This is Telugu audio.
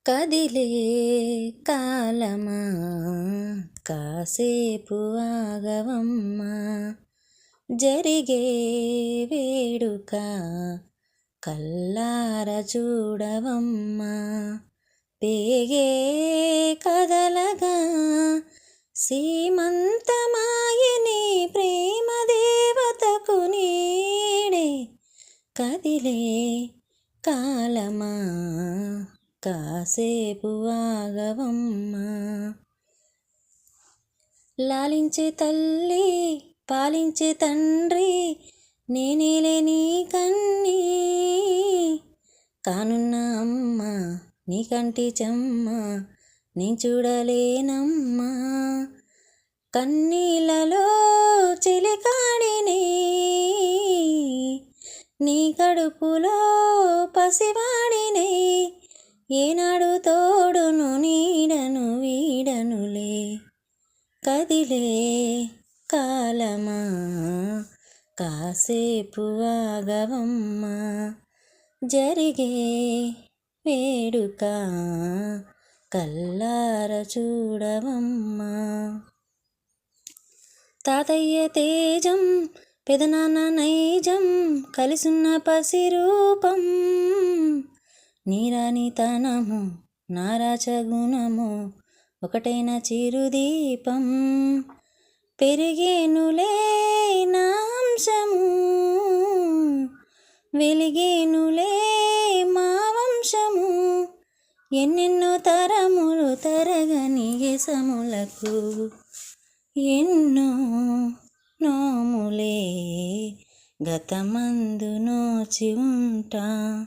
కదిలే కాలమా కాసేపు ఆగవమ్మా, జరిగే వేడుక కల్లార చూడవమ్మా. పేగే కదలగా సీమంతమాయని ప్రేమ దేవతకు నీడే. కదిలే కాలమా కాసేపు ఆగవమ్మా. లాలించే తల్లి పాలించే తండ్రి నేనేలే నీ కన్నీ. కానున్న అమ్మ నీ కంటి చెమ్మ నీ చూడలేనమ్మా. కన్నీళ్ళలో చిలికాడిని నీ కడుపులో పసివాడిని. ఏనాడు తోడును నీడను వీడనులే. కదిలే కాలమా కాసేపు ఆగవమ్మా, జరిగే వేడుక కల్లార చూడవమ్మా. తాతయ్య తేజం పెదనాన్న నైజం కలిసున్న పసిరూపం. నీరానితనము నారాచగుణము ఒకటైన చిరుదీపం. పెరిగేనులే నా అంశము వెలిగేనులే మా వంశము. ఎన్నెన్నో తరములు తరగని యసములకు ఎన్నో నోములే గతమందు నోచి ఉంటా.